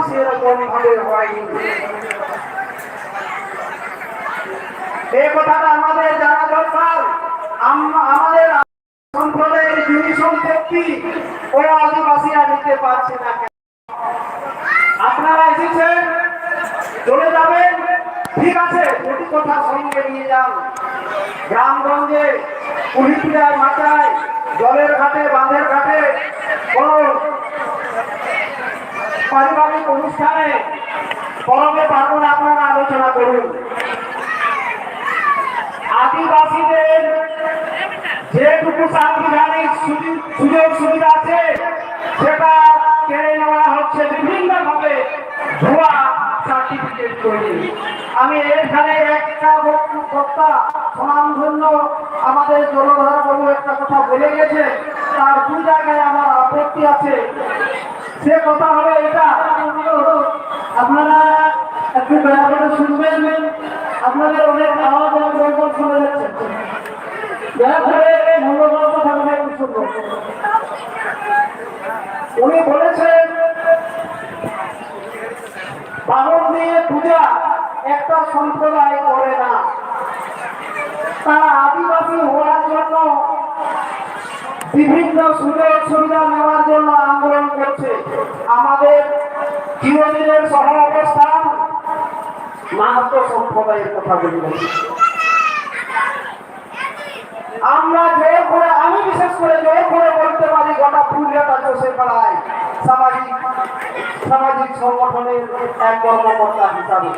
সেরকম ভাবে হয়নি। এই কথাটা আমাদের জানা দরকার। আমাদের সম্প্রদায়ের জমি সম্পত্তি ও আদিবাসীরা নিতে পারছে না। আপনারা এসেছেন, চলে যাবেন, ঠিক আছে, দুটি কথা সঙ্গে নিয়ে যান। গ্রামগঞ্জে কুলিপিড়ায় মাচায় জলের ঘাটে বাঁধের ঘাটে কোন পারিবারিক অনুষ্ঠানে পরবে পার্বণ আপনারা আলোচনা করুন। আদিবাসীদের যেটুকু সাংবিধানিক সুযোগ সুবিধা আছে সেটা কেড়ে নেওয়া হচ্ছে বিভিন্ন ভাবে ভুয়া সার্টিফিকেট তৈরি। আমি এখানে একটা বক্তা সনামধন্য আমাদের জলধার বাবু একটা কথা বলে গেছে, তার দু জায়গায় আমার আপত্তি আছে। সে কথা হলো এটা, আপনারা একটু দয়া করে শুনবেন, আপনাদের অনেক আওয়াজ এবং শুনে যাচ্ছে, দয়া করে মূল্যবান কথা শুনবো। উনি বলেছেন বাহন দিয়ে পূজা একটা সম্প্রদায় করে না, তারা আদিবাসী হওয়ার জন্য বিভিন্ন সুযোগ সুবিধা নেওয়ার জন্য আন্দোলন করছে। আমাদের চিরদিনের সহ অবস্থান মাহাতো সম্প্রদায়ের কথা বলি। আমরা জোর করে, আমি বিশেষ করে জোর করে বলতে পারি গোটা পুরুলিয়াটা চষে বেড়ায় সামাজিক সংগঠনের এক কর্মকর্তা হিসাবে।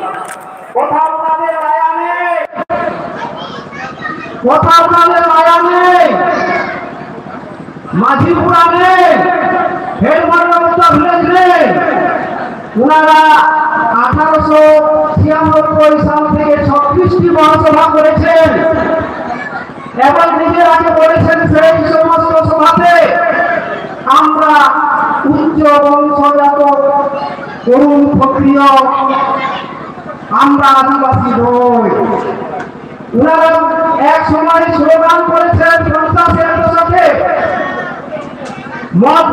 কোথাও তাদের মায়া নেই, কোথাও তাদের মায়া নেই, মাঝিপুরা নেই, হেডমার্কা ভিলেজ নেই। ওনারা 1896 সাল থেকে 36টি মহাসভা করেছেন এবং নিজের আগে বলেছেন সেই সমস্ত সভাতে আমরা উচ্চ বংশজাত তরুণ ক্ষত্রিয়, আমরা আদিবাসী নই। ওনারা এক সময় স্লোগান করেছেন 50-এর দশকে, মদ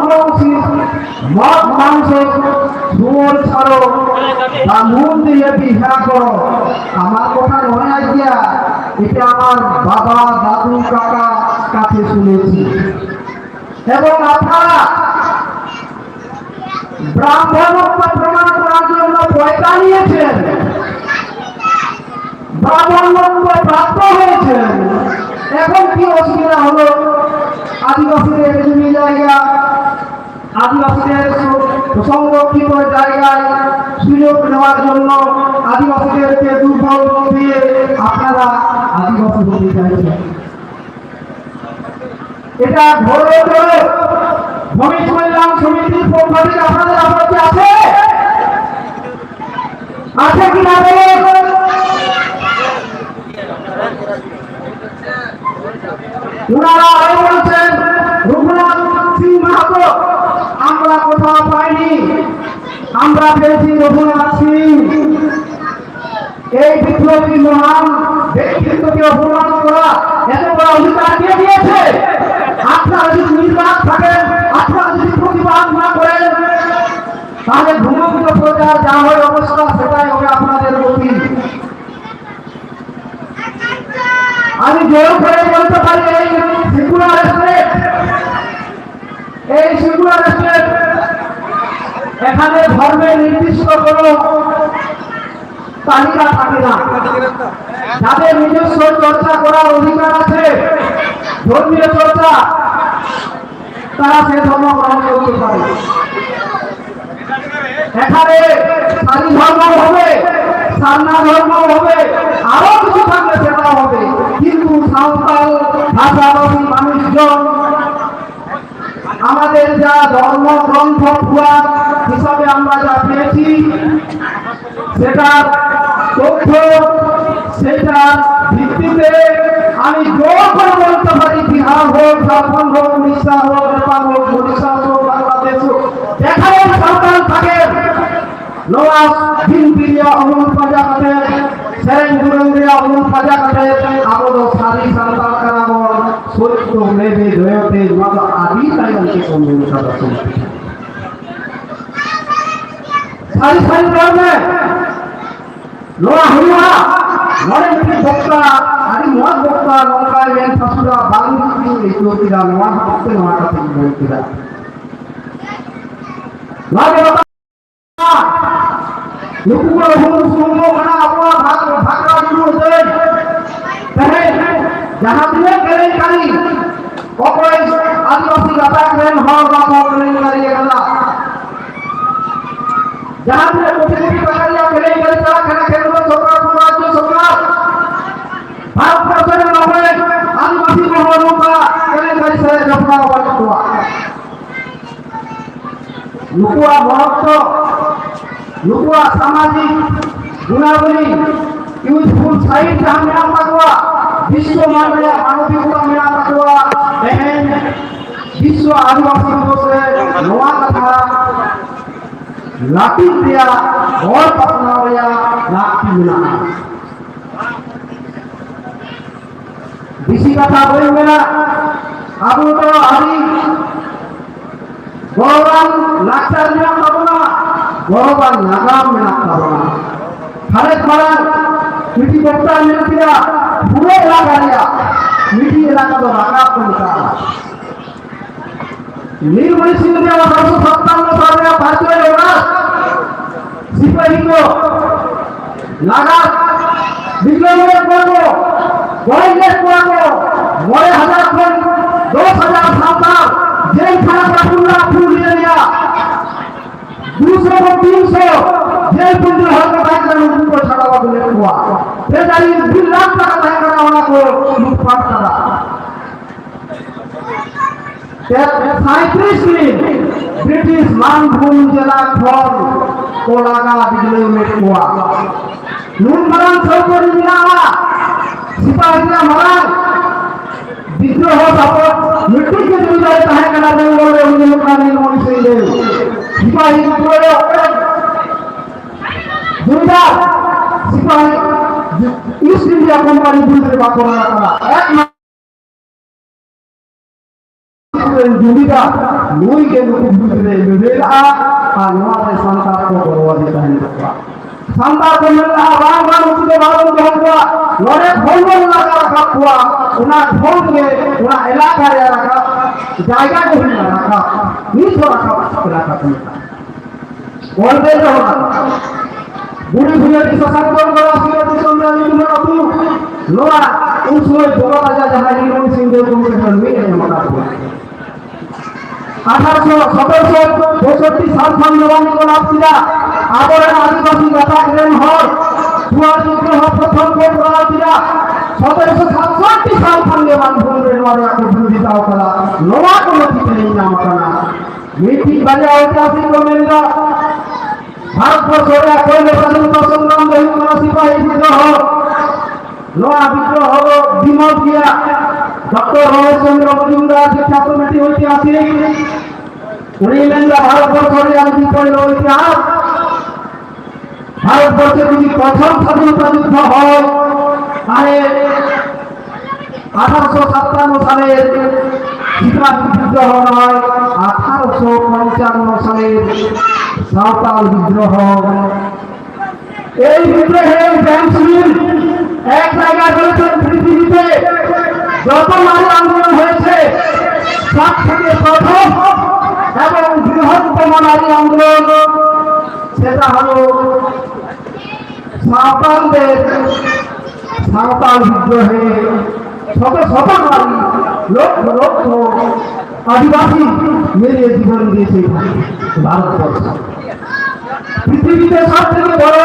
মাংস সুর ছাড়ো, মন দিয়ে বিহা করো। আমার কথা নয় আইডিয়া, এটা আমার বাবা দাদু কাকা কাছে শুনেছি। এবং আপনারা ব্রাহ্মণত্ব প্রমাণ করার জন্য পয়সা নিয়েছেন, ব্রাহ্মণত্ব প্রাপ্ত হয়েছেন। এখন কি অসুবিধা হলো? আদিবাসীদের জমি জায়গা, আদিবাসীদের সংরক্ষিত জায়গায় সুযোগ নেওয়ার জন্য আদিবাসীদেরকে দুর্বল দিয়ে আপনারা আদিবাসী হতে চাইছেন। এটা ঘরে ঘরে ভূমি কল্যাণ সমিতির পক্ষ থেকে আপনাদের আপত্তি আছে? আছে কি না? ওনারা আরো বলছেন রঘুনাথ সিং মাহাতো আমরা কোথাও পাইনি, আমরা পেয়েছি রঘুনাথ সিং। এই বিপ্লবী মহান ব্যক্তিত্বকে অপমান করা এত বড় অধিকার কে দিয়েছে? আপনারা যদি নির্বাক থাকেন, আপনারা যদি প্রতিবাদ না করেন, তাহলে ভূমিপুত্র প্রচার যা হয় অবস্থা সেটাই হবে আপনাদের গতি। আমি জোর করে বলতে পারি এই সিকুলার স্টেট, এখানে ধর্মের নির্দিষ্ট কোন তালিকা থাকে না। যাদের নিজস্ব চর্চা করার অধিকার আছে, ধর্মীয় চর্চা, তারা সে ধর্ম গ্রহণ করতে পারে। এখানে সারি ধর্ম হবে, সারনা ধর্ম হবে, আরো কিছু থাকলে সেটা হবে, কিন্তু সাঁওতাল ভাষাভাষী মানুষজন আমাদের যা ধর্মগ্রন্থ পুরাণ হিসাবে আমরা যা পেয়েছি সেটার তথ্য, সেটার ভিত্তিতে আমি জোর করে বলতে পারি বিহার হোক, ঝাড়খণ্ড হোক, উড়িষ্যা হোক, নেপাল হোক, মরিশাস হোক, বাংলাদেশ হোক, যেখানে সরকার থাকে নওয়াজ দিনপিরিয়া অমল প্রজাপতি সেরেন গুরুন্দ্রিয়া অমল প্রজাপতি আবদ সারি সন্তান কারামর সত্য নেবে জয়তে মাদ আদি তাইকে সম্মান সদস্য। सारी सारी में लोड़ा हुआ नरे मिट्टी बक्ता आदि मत बक्ता नौका में फसुरा बालू की इतो तिरा नवा बक्ते नवा का तिरा तिरा लागे बता लुकु को हम सुनो बना अपना भागरा जुड़ो दे कहे जहां दिने करे करी कोई आदिवासी गाता में हर बात करे करी गला जहां दिने कोई प्रकारिया करे करे चला करे खेलो छोकरा पूरा जो छोकरा भारत वर्ष में नवे आदिवासी मोहरों का करे करे से अपना वर्ष हुआ लुकुआ महत्व लुकुआ सामाजिक गुणावली यूजफुल साइड जहां मेरा पकवा विश्व मानवीय मानविकता मेरा पकवा बहन विश्व आदिवासी दिवस से नवा कथा लाठी दिया और पकनावया लाठी मिला विशी कथा बोल मेरा अब तो हरी गौरवान लाचार में करना गौरवान नागाम में करना हरे खरा मिट्टी बक्ता मिल दिया पूरे इलाका लिया मिट्टी इलाका तो रागा को निकाला नीलमणि सिंह ने 1957 साल में भारतीय लोग सिपाही को नागा बिजली में को गोइले को मोरे हजार को 2000 साल जेल खाना का पूरा फूल लिया 200 को 300 जेल पुंजर हर का भाई का लोगों को छड़ा हुआ बोले हुआ ये जारी 2 लाख का भाई का होना को लूटपाट करा 37 दिन ब्रिटिश मानभूम जिला खोल कोलागा बिजली में हुआ नून मरान सरकारी मिला सिपाही का मरान विद्रोह सपोर्ट मिट्टी के जुड़ जाए कहे कना दे बोले उन्हें लोग का नीलमणि सिंह दे सिपाही बोले जुड़ा सिपाही ईस्ट इंडिया कंपनी दूसरे बात होना करा एक जुड़ीदा लोई के लोग दूसरे मिलेगा हमारे संतान को गौरव देता है संतान को मिल रहा राम राम उसके बालों में हुआ लोरे भोल लगा रखा हुआ उना भोल में उना इलाका ले रखा जायगा को भी रखा नीचे रखा इलाका को बोल दे रहा बुरी बुरी की ससंग को बड़ा सिर की संभाली में अपू लोरा उसमें बोला राजा जहां नीलमणि सिंह देव को में है मना हुआ 1862 साल संविधान को लाभ दिया आबोरे आदिवासी गाता ग्रेन हर दुआर विग्रह प्रथम को करा दिया 1767 साल संविधान भूल रेवारिया को विरोधिता करा नवा को नहीं नहीं नाम करना मीठी बजा ऐतिहासिक को मिलगा भारत को छोड़ा कोई स्वतंत्रता संग्राम नहीं करा सिपाही विद्रोह नवा विद्रोह हो विमोच किया डॉक्टर रमेश चंद्र मजुमदार के छात्रमेटी ऐतिहासिक उन्हीं भारत को छोड़े आदि कोई लोग इतिहास भारत वर्ष की प्रथम स्वाधीनता युद्ध হয় আরে 1857 সালে সিপাহী বিদ্রোহ নয় 1855 সালে সাঁওতাল বিদ্রোহ এই বিদ্রোহে ব্যাংকসিল এক জায়গায় বলেছেন পৃথিবীতে যত নারী আন্দোলন হয়েছে সব থেকে প্রথম এবং বৃহত্তম নারী আন্দোলন সেটা হলো সাঁওতাল বিদ্রোহে শত শত নারী লক্ষ লক্ষ আদিবাসী মেরে জীবন দিয়েছে ভারতবর্ষ পৃথিবীতে সব থেকে বড়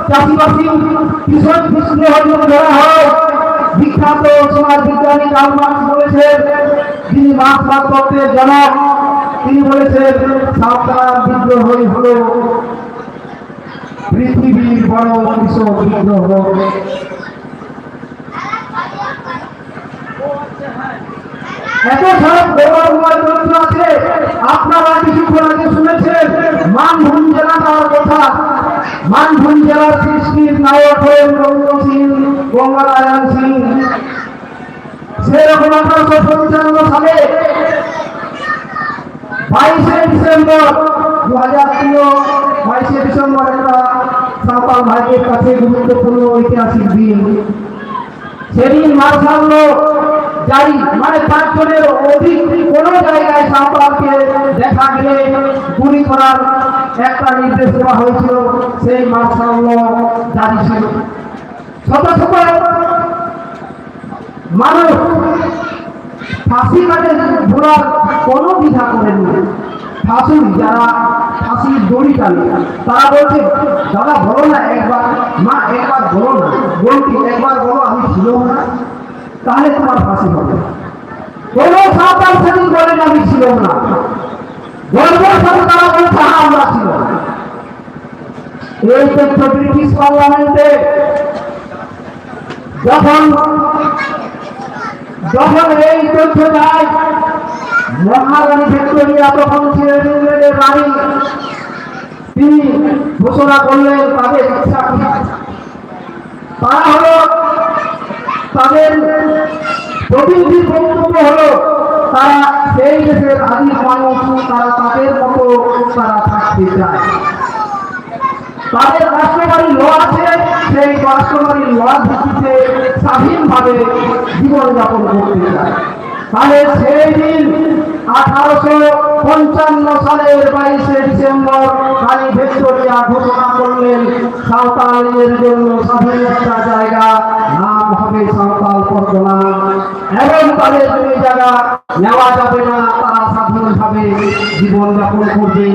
চাষিবাসী কৃষক বিদ্রোহ ধরা হয় বিখ্যাত সমাজ বিজ্ঞানী কার্ল মার্কস বলেছেন যিনি মার্ক্সবাদ তত্ত্বের জনক তিনি বলেছেন সাঁওতাল বিদ্রোহই হলো পৃথিবীর বড় কৃষক বিদ্রোহ এত সব গৌরবময় তথ্য আছে আপনারা কিছুক্ষণ আগে শুনেছেন মানভূম জেলা তার কথা মানভূম জেলার সৃষ্টির নায়ক হলেন রবীন্দ্র সিং গঙ্গারায়ণ সিং সেরকম 1855 সালে 22 ডিসেম্বর 2003 22 আমার ভাইয়ের কাছে গুরুত্বপূর্ণ ঐতিহাসিক দিন। সেদিন মার্শাল ল জারি, মানে 5 জনের অধিক কোনো জায়গায় সাঁওতালকে দেখা গেলে গুলি করার একটা নির্দেশ দেওয়া হয়েছিল। সেই মার্শাল ল জারি ছিল। শত শত মানুষ ফাঁসি কাটে ঘোরার কোনো দ্বিধা করেননি। ফাঁসি যারা ফাঁসির দড়ি টানে তারা বলছে, দাদা বলো না একবার, মা একবার বলো না, বলছি একবার বলো আমি ছিল না, তাহলে তোমার ফাঁসি হবে। কোনো সাঁওতাল সেদিন বলেন আমি ছিল না, গর্বের সাথে তারা বলছে হ্যাঁ আমরা ছিল। এই তথ্য ব্রিটিশ পার্লামেন্টে যখন এই তথ্য যায়, মহারানী ভিক্টোরিয়া তখন ছিলেন ইংল্যান্ডের রানী, তিনি ঘোষণা করলেন তাদের ইচ্ছা কি। তারা হলো তাদের প্রতিনিধির বক্তব্য হলো তারা সেই দেশের আদিম মানুষ, তারা তাদের মতো তারা থাকতে চায়। তাদের রাষ্ট্রবাড়ি ল আছে, সেই রাষ্ট্রবাড়ি লর ভিত্তিতে স্বাধীনভাবে জীবনযাপন করতে চায়। তাহলে সেই দিন 1855 সালের 22শে ডিসেম্বর রানী ভিক্টোরিয়া ঘোষণা করলেন সাঁওতালদের জন্য স্বাধীন একটা জায়গা, নাম হবে সাঁওতাল পরগনা, এবং তাদের জমি জায়গা নেওয়া যাবে না, তারা স্বাধীনভাবে জীবনযাপন করবে,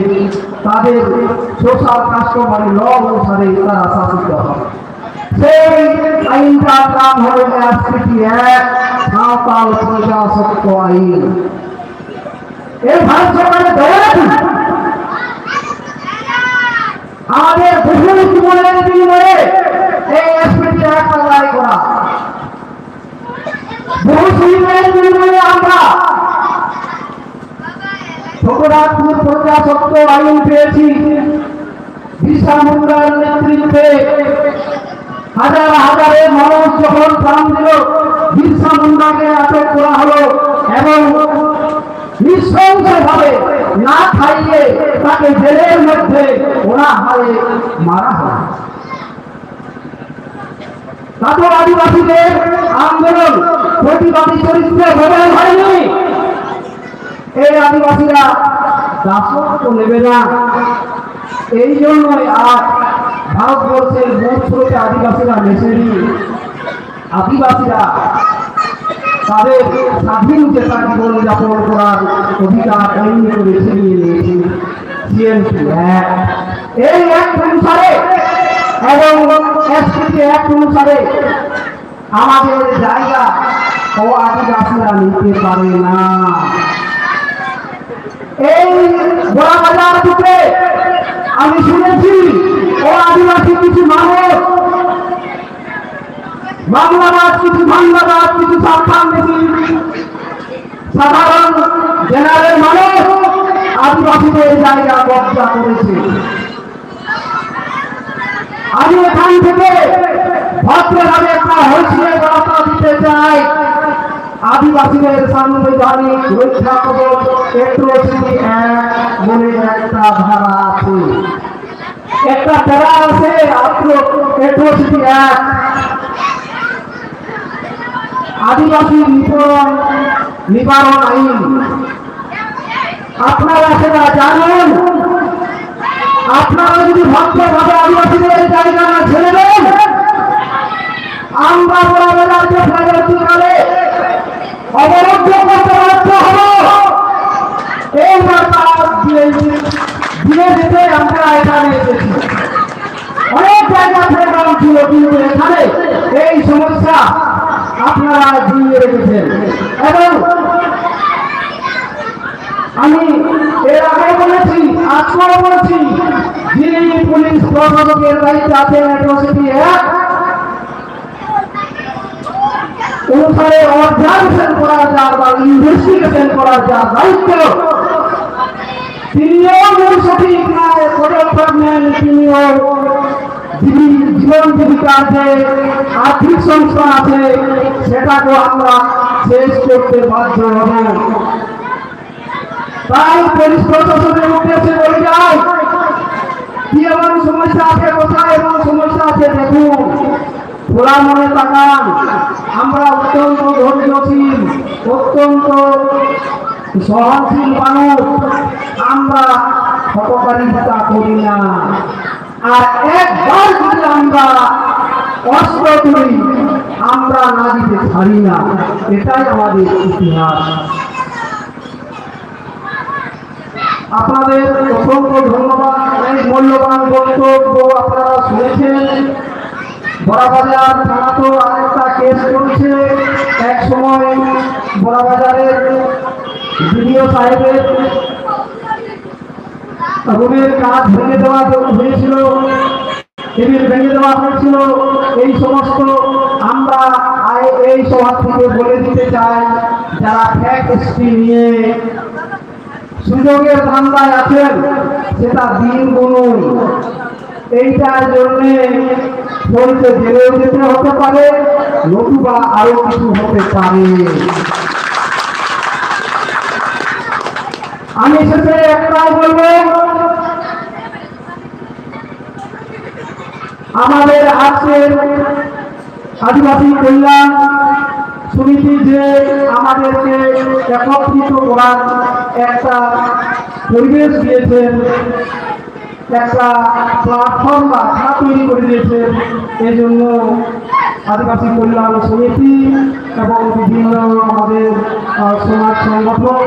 তাদের সোশ্যাল কাস্টমারি ল অনুসারে তারা শাসিত হবে। সেই আইনটার নাম হল অ্যাট্রিটি অ্যাক্ট, সাঁওতাল প্রজাস্বত্ব আইন। এই ভারত সরকারের দৌলতে আমাদের বহু জীবনের বিনিময়ে এই অ্যাট্রিটি অ্যাক্ট আদায় করা, বহু জীবনের বিনিময়ে আমরা ছোটনাগপুর প্রজাস্বত্ব আইন পেয়েছি। বিরসা মুন্ডার নেতৃত্বে হাজার হাজারের মানুষ যখন প্রাণ দিল, বিরসা মুন্ডাকে আটক করা হলো এবং নৃশংসভাবে না খাইয়ে তাকে জেলের মধ্যে ওরা হারে মারা হয়। তারপর আদিবাসীদের আন্দোলন প্রতিবাদী চরিত্রে বদল হয়নি। এই আদিবাসীরা দাসত্ব নেবে না, এই জন্যই আজ ভারতবর্ষের মোট স্রোতে আদিবাসীরা মেশেনি। আদিবাসীরা তাদের স্বাধীন চেতা জীবনযাপন করার অধিকার অন্য করে ছিনিয়ে নিয়েছে সিএনপি অ্যাক্ট। এই অ্যাক্ট অনুসারে এবং এসপিটি অ্যাক্ট অনুসারে আমাদের জায়গা ও আদিবাসীরা নিতে পারে না। এই বড় বাজার থেকে আমি শুনেছি ও আদিবাসী কিছু মানুষ, বাংলাবাদ কিছু বাংলাবাদ কিছু সাধারণ জেনারেল মানুষ আদিবাসীদের জায়গা কব্জা করেছে। আমি এখান থেকে ভদ্রভাবে একটা হইসিয়ে বার্তা দিতে চাই। আদিবাসীদের সাংবিধানিক রক্ষা কবচ অ্যাট্রোসিটি অ্যাক্ট বলে একটা ধারা আছে, একটা ধারা আছে অ্যাট্রোসিটি অ্যাক্ট। আদিবাসী নিবারণ আইন আপনারা সেটা জানেন। আপনারা যদি ভদ্রভাবে আদিবাসীদের জায়গা না ছেড়ে দেন, আমরা পরবর্তীকালে অবরোধ করতে বাধ্য হব। এই বার্তা দিয়ে যেতে আমরা এখানে এসেছি। অনেক জায়গা থেকে নাম ছিল, কিন্তু এখানে এই সমস্যা আপনারা ঝুলিয়ে রেখেছেন। এবং আমি এর আগে বলেছি, আজকেও বলছি, যিনি পুলিশ প্রশাসকের দায়িত্বে আছেন অ্যাট্রোসিটি অ্যাক্ট অনুসারে অবজারভেশন করার যার বা ইনভেস্টিগেশন করার যার দায়িত্ব, তিনিও সঠিক পদক্ষেপ নেন। তিনিও জীবন জীবিকার যে আর্থিক সংস্থান আছে সেটাকেও আমরা শেষ করতে বাধ্য হব। তাই পুলিশ প্রশাসনের উদ্দেশ্যে বলে যায় কি এমন সমস্যা আছে কোথায় এবং সমস্যা আছে দেখুন, খোলা মনে তাকান। আমরা অত্যন্ত ধৈর্যশীল, অত্যন্ত সহনশীল মানুষ, আমরা হটকারিতা করি না। আর একবার যদি আমরা অস্ত্র তুলি, আমরা না দিতে ছাড়ি না। এটাই আমাদের ইতিহাস। আপনাদের অসংখ্য ধন্যবাদ। এই মূল্যবান বক্তব্য আপনারা শুনেছেন। বড়াবাজার থানা তো আরেকটা কেস চলছে। এক সময় বড়াবাজারের বিডিও সাহেবের রুমের কাজ ভেঙে দেওয়া হয়েছিল, টেবিল ভেঙে দেওয়া হয়েছিল। এই সমস্ত আমরা এই সভা থেকে বলে দিতে চাই, যারা ফ্যাক্টরি নিয়ে সুযোগের ধান্দায় আছেন, সেটা দিন গুনুন। এইটার জন্যে বলতে জেলেও যেতে হতে পারে, নতুবা আরো কিছু হতে পারে। আমি শেষে একটাই বলবো, আমাদের আজকের আদিবাসী কল্যাণ সমিতি যে আমাদেরকে একত্রিত করার একটা পরিবেশ দিয়েছেন, একটা প্ল্যাটফর্ম বা খাত তৈরি করে দিয়েছেন, এই জন্য আদিবাসী কল্যাণ সমিতি এবং বিভিন্ন আমাদের সমাজ সংগঠন,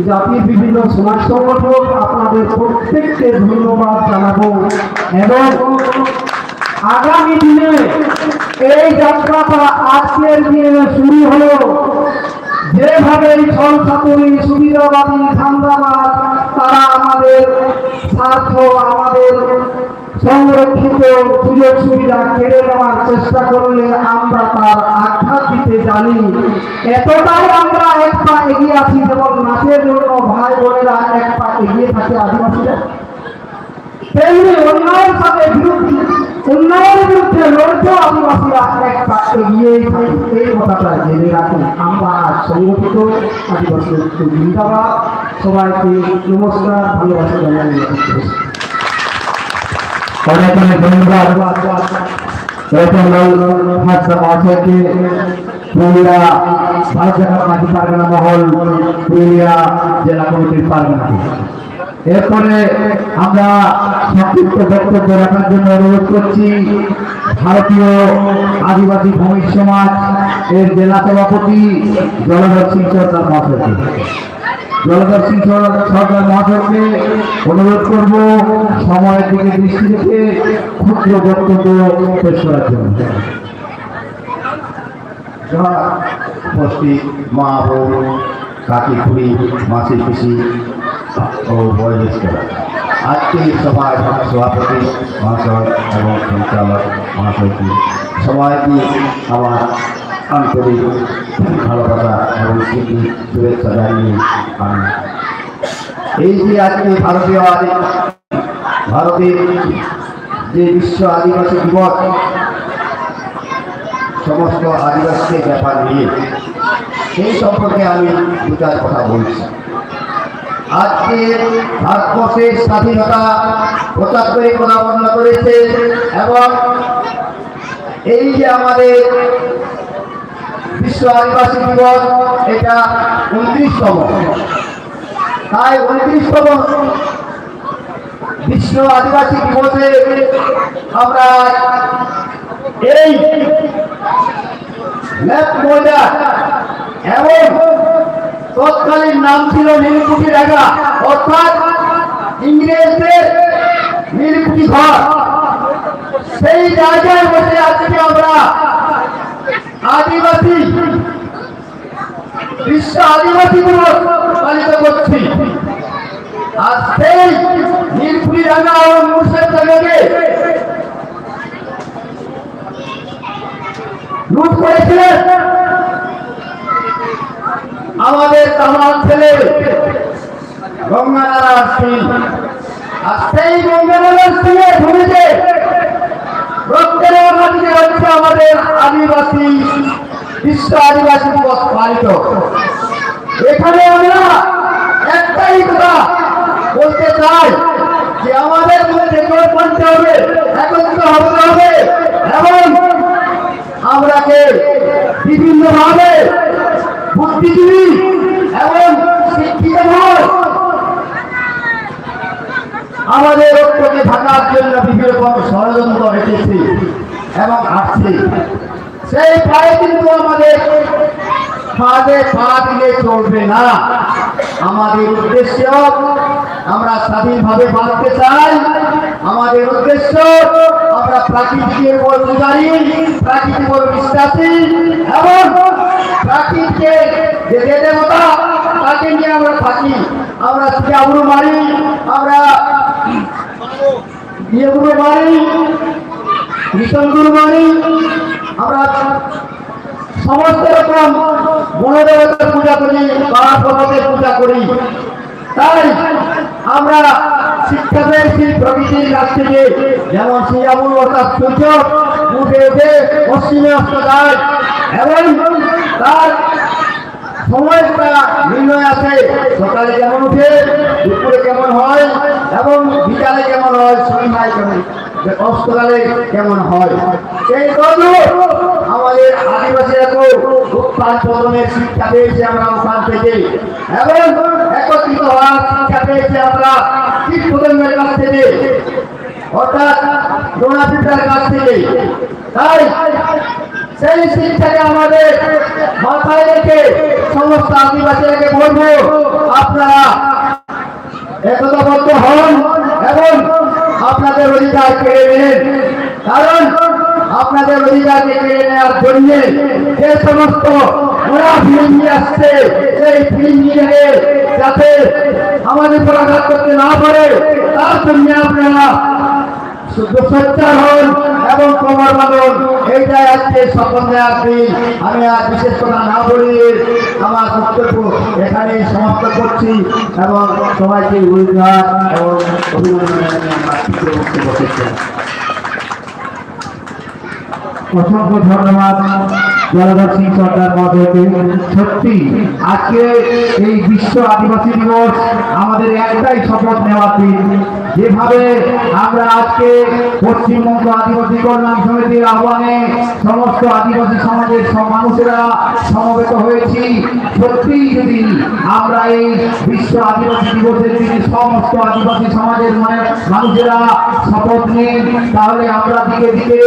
জাতির বিভিন্ন সমাজ সংগঠন, আপনাদের প্রত্যেককে ধন্যবাদ জানাবো। এবং আগামী দিনে এই যাত্রাটা আজকের দিনে শুরু হলো, যেভাবে ছল চাতুরি, সুবিধাবাদী, ধান্দাবাদ তারা আমাদের স্বার্থ, আমাদের সংরক্ষিত সুযোগ সুবিধা কেড়ে নেওয়ার চেষ্টা করলে আমরা তার আঘাত দিতে জানি। এতটাই আমরা এক পা এগিয়ে আছি, যেমন নাচের জন্য ভাই বোনেরা এক পা এগিয়ে থাকে আদিবাসীরা, তেমনি অন্যায়ের সাথে উন্নয়নের বিরুদ্ধে লড়তেও আদিবাসীরা এক পা এগিয়ে থাকে। এই কথাটা জেনে রাখুন। আমরা সংগঠিত আদিবাসী জিন্দাবাদ। সবাইকে নমস্কার, ভালোবাসা জানাই। অনেক অনেক ধন্যবাদ মহাশয়কে। পুরুলিয়া ভারত জাতীয় মাঝি পারগানা মহল, পুরুলিয়া জেলা কমিটির পারগানা। এরপরে আমরা সংক্ষিপ্ত বক্তব্য রাখার জন্য অনুরোধ করছি ভারতীয় আদিবাসী ভূমিক সমাজ এর জেলা সভাপতি জলধর সিং সরকার মহাশয়কে। জলধর সিং সরকার মহাশয়কে অনুরোধ করব সময়ের দিকে দৃষ্টি রেখে ক্ষুদ্র বক্তব্য পেশ করার জন্য। উপস্থিত মা, বোন, কাকি, খুড়ি, মাসি, পিসি ও বয়োজ্যেষ্ঠরা, আজকের সভায় সভাপতি মহাশয় এবং সঞ্চালক মহাশয়কে সবাইকে আমার আন্তরিক ভালোবাসা এবং স্মৃতি শুভেচ্ছা জানিয়ে আমি এই যে আজকে ভারতের যে বিশ্ব আদিবাসী দিবস, সমস্ত আদিবাসীদের ব্যাপার নিয়ে সেই সম্পর্কে আমি দু চার কথা বলছি। আজকে ভারতবর্ষের স্বাধীনতা ৭৫ পদার্পণ করেছে এবং এই যে আমাদের বিশ্ব আদিবাসী দিবস, এটা ২৯তম। তাই ২৯তম বিশ্ব আদিবাসী দিবসে আমরা এই ল্যাপ ময়দা এবং তৎকালীন নাম ছিল নীলকুঠি জায়গা, অর্থাৎ ইংরেজদের নীলকুঠি ঘর, সেই জায়গায় বসে আজকে আমরা আদিবাসী বিশ্ব আদিবাসী দিবস পালিত করছি। আর সেই নীলকুঠি জায়গা এবং মুর্শেদ জায়গাকে লুট করেছিলেন আমাদের তামাল ছেলে গঙ্গানারায়ণ সিং। আর সেই গঙ্গানারায়ণ সিং এর ভূমিতে রক্তের মাটিতে হচ্ছে আমাদের আদিবাসী বিশ্ব আদিবাসী দিবস পালিত। এখানে আমরা একটাই কথা বলতে চাই যে আমাদের মধ্যে জোট বাঁধতে হবে একত্রিত হতে হবে এবং আমরাকে বিভিন্নভাবে বুদ্ধিজীবী এবং শিক্ষিত হয় আমাদের ঐক্যকে থাকার জন্য বিভিন্ন রকম ষড়যন্ত্র রেখেছে এবং আসছে। সেই পায়ে কিন্তু আমাদের ফাঁদে পা দিলে চলবে না। আমাদের উদ্দেশ্য আমরা স্বাধীনভাবে বাঁচতে চাই। আমাদের উদ্দেশ্য আমরা প্রাকৃতিকের উপর পূজারী, প্রাকৃতিক উপর বিশ্বাসী এবং প্রাকৃতিকে যে দেবতা তাকে নিয়ে আমরা থাকি। আমরা শিয়াগুলো মারি, আমরা ইয়েগুলো মারি, মিশনগুলো মারি, আমরা সমস্ত রকম বনদেবতার পূজা করি, পাড়াপড়াদের পূজা করি। তাই আমরা শিক্ষা পেয়েছি প্রকৃতির কাছ থেকে, যেমন শিয়াবুল অর্থাৎ সূর্য উঠে উঠে পশ্চিমে অস্ত যায় এবং তার সময়টা নির্ণয় আছে। সকালে কেমন উঠে, দুপুরে কেমন হয় এবং বিকালে কেমন হয়, সন্ধ্যায় কেমন, অস্তকালে কেমন হয়। সেই জন্য আমাদের আদিবাসীরা তো উত্থান পতনের শিক্ষা পেয়েছে আমরা ওখান থেকে এবং একত্রিত হওয়ার শিক্ষা পেয়েছে আমরা কীট পতঙ্গের কাছ থেকে, অর্থাৎ ডোনাপিটার কাছ থেকে। তাই সেই শিক্ষাকে আমাদের মাথায় রেখে সমস্ত আদিবাসীদেরকে বলবো, আপনারা একতাবদ্ধ হন এবং আপনাদের অধিকার কেড়ে নেন। কারণ আপনাদের অধিকারকে কেড়ে নেওয়ার জন্য যে সমস্ত ওরা ফিল্ম নিয়ে আসছে, সেই ফিল্ম নিয়ে যাতে আমাদের উপর আঘাত করতে না পারে তার জন্য আপনারা সোচ্চার হন এবং কবর বাঁধন। এইটাই আজকে শপথ নেওয়ার দিন। আমি আর বিশেষ কথা না বলি আমার বক্তব্য এখানেই সমাপ্ত করছি এবং সবাইকে উদ্ধার এবং অভিনন্দন জানিয়ে আমার বক্তব্য শেষ করছি। অসংখ্য ধন্যবাদ জলাধর সিং সরকার মহোদয়কে। সত্যি আজকে এই বিশ্ব আদিবাসী দিবস আমাদের একটাই শপথ নেওয়ার দিন। যেভাবে আমরা আজকে পশ্চিমবঙ্গ আদিবাসী কল্যাণ সমিতির আহ্বানে সমস্ত আদিবাসী সমাজের সব মানুষেরা সমবেত হয়েছি, সত্যি যদি আমরা এই বিশ্ব আদিবাসী দিবসের দিনে সমস্ত আদিবাসী সমাজের মানুষেরা শপথ নেন, তাহলে আমরা দিকে দিকে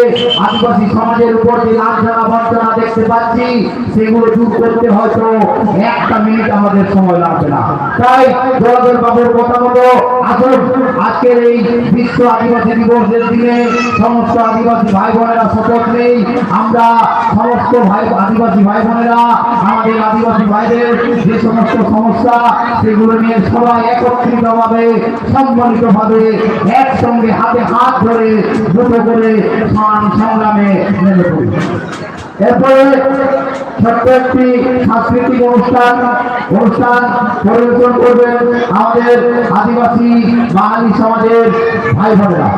আদিবাসী সমাজের উপর যে লাঞ্ছনা বঞ্চনা দেখতে পাচ্ছি সেগুলো দূর করতে হয়তো একটা মিনিট আমাদের সময় লাগবে না। তাই জলাধর বাবুর কথা মতো আসুন আজকের এই বিশ্ব আদিবাসী দিবসের দিনে সমস্ত আদিবাসী ভাই বোনেরা শপথ নেই। আমরা সমস্ত আদিবাসী ভাই বোনেরা আমাদের আদিবাসী ভাইদের যে সমস্ত সমস্যা সেগুলো নিয়ে সবাই একত্রিতভাবে সম্মানিতভাবে একসঙ্গে হাতে হাত ধরে দুটো করে সংগ্রামে নেমে পড়ি। এরপরে ছোট্ট একটি সাংস্কৃতিক অনুষ্ঠান পরিবেশন করবেন আমাদের আদিবাসী বাঙালি সমাজের ভাই বোনেরা।